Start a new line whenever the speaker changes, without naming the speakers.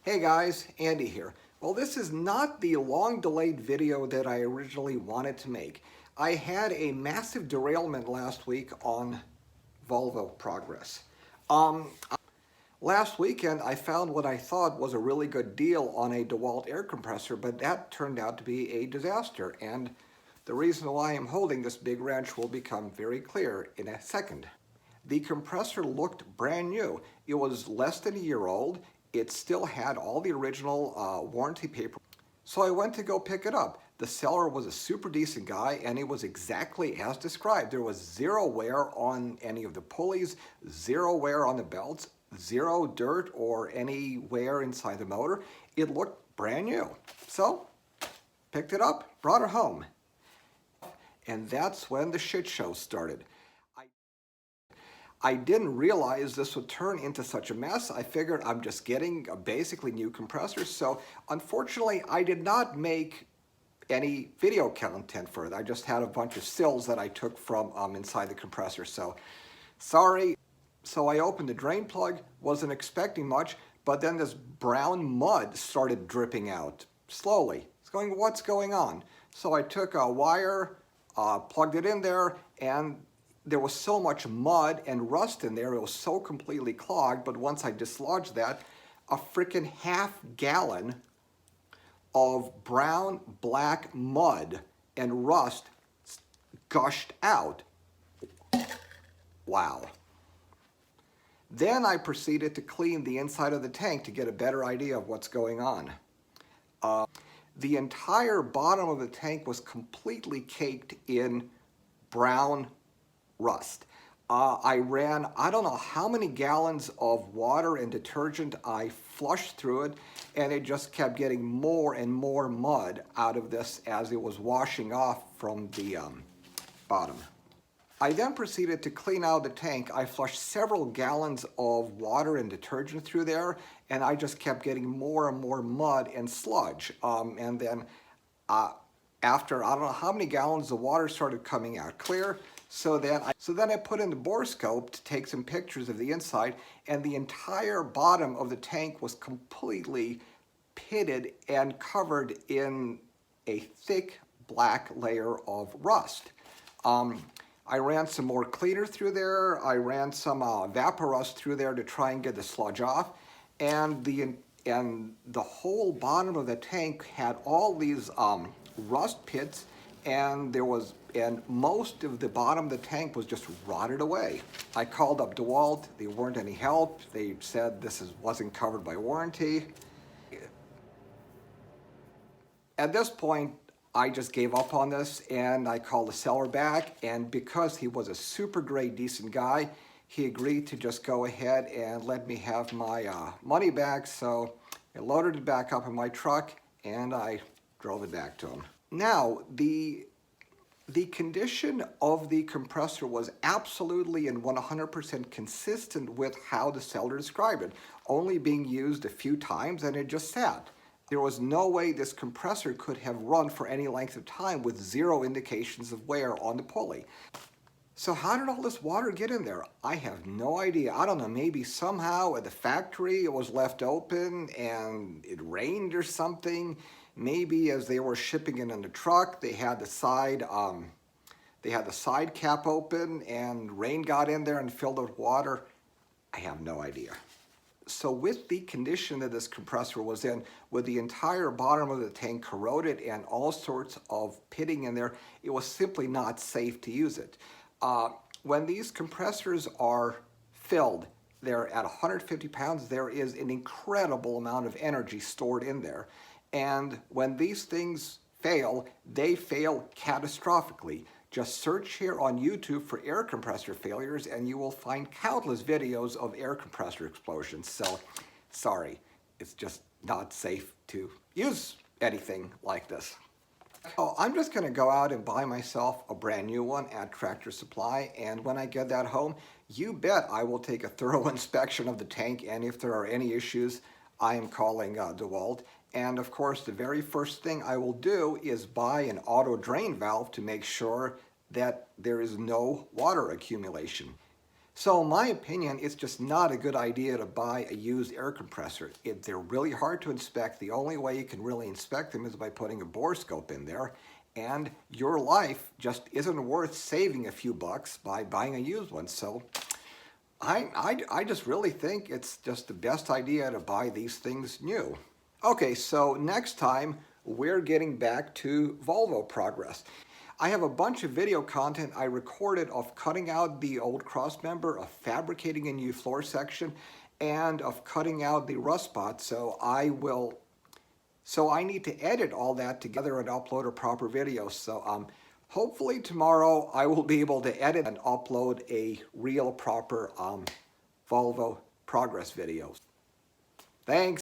Hey guys, Andy here. Well, this is not the long delayed video that I originally wanted to make. I had a massive derailment last week on Volvo progress. Um, Last weekend I found what I thought was a really good deal on a DeWalt air compressor, but that turned out to be a disaster. And the reason why I'm holding this big wrench will become very clear in a second. The compressor looked brand new. It was less than a year old. It still had all the original warranty paper. So I went to go pick it up. The seller was a super decent guy and it was exactly as described. There was zero wear on any of the pulleys, zero wear on the belts, zero dirt or any wear inside the motor. It looked brand new. So picked it up, brought it home. And that's when the shit show started. I didn't realize this would turn into such a mess. I figured I'm just getting a basically new compressor. So unfortunately, I did not make any video content for it. I just had a bunch of stills that I took from inside the compressor. So sorry. So I opened the drain plug, wasn't expecting much, but then this brown mud started dripping out slowly. It's going, what's going on? So I took a wire, plugged it in there, and there was so much mud and rust in there, it was so completely clogged, but once I dislodged that, a freaking half-gallon of brown, black mud and rust gushed out. Wow. Then I proceeded to clean the inside of the tank to get a better idea of what's going on. The entire bottom of the tank was completely caked in brown rust. I ran, I don't know how many gallons of water and detergent. I flushed through it and it just kept getting more and more mud out of this as it was washing off from the bottom. I then proceeded to clean out the tank. I flushed several gallons of water and detergent through there and I just kept getting more and more mud and sludge. And then after I don't know how many gallons, the water started coming out clear. So then I put in the borescope to take some pictures of the inside, and the entire bottom of the tank was completely pitted and covered in a thick black layer of rust. I ran some more cleaner through there. I ran some Vaporust through there to try and get the sludge off, and the whole bottom of the tank had all these rust pits, and most of the bottom of the tank was just rotted away. I called up DeWalt. They weren't any help. They said this wasn't covered by warranty. At this point, I just gave up on this and I called the seller back, and because he was a super great, decent guy, he agreed to just go ahead and let me have my money back. So I loaded it back up in my truck and I drove it back to him. Now, the condition of the compressor was absolutely and 100% consistent with how the seller described it, only being used a few times and it just sat. There was no way this compressor could have run for any length of time with zero indications of wear on the pulley. So how did all this water get in there? I have no idea. I don't know, maybe somehow at the factory it was left open and it rained or something. Maybe as they were shipping it in the truck, they had the side cap open and rain got in there and filled it with water. I have no idea. So with the condition that this compressor was in, with the entire bottom of the tank corroded and all sorts of pitting in there, it was simply not safe to use it. When these compressors are filled, they're at 150 pounds, there is an incredible amount of energy stored in there. And when these things fail, they fail catastrophically. Just search here on YouTube for air compressor failures and you will find countless videos of air compressor explosions. So, sorry, it's just not safe to use anything like this. Oh, I'm just gonna go out and buy myself a brand new one at Tractor Supply, and when I get that home, you bet I will take a thorough inspection of the tank, and if there are any issues, I am calling DeWalt. And of course, the very first thing I will do is buy an auto drain valve to make sure that there is no water accumulation. So in my opinion, it's just not a good idea to buy a used air compressor. They're really hard to inspect. The only way you can really inspect them is by putting a borescope in there. And your life just isn't worth saving a few bucks by buying a used one. So I just really think it's just the best idea to buy these things new. Okay, so next time we're getting back to Volvo progress. I have a bunch of video content I recorded of cutting out the old crossmember, of fabricating a new floor section, and of cutting out the rust spot. So I need to edit all that together and upload a proper video. So hopefully tomorrow I will be able to edit and upload a real proper Volvo progress video. Thanks.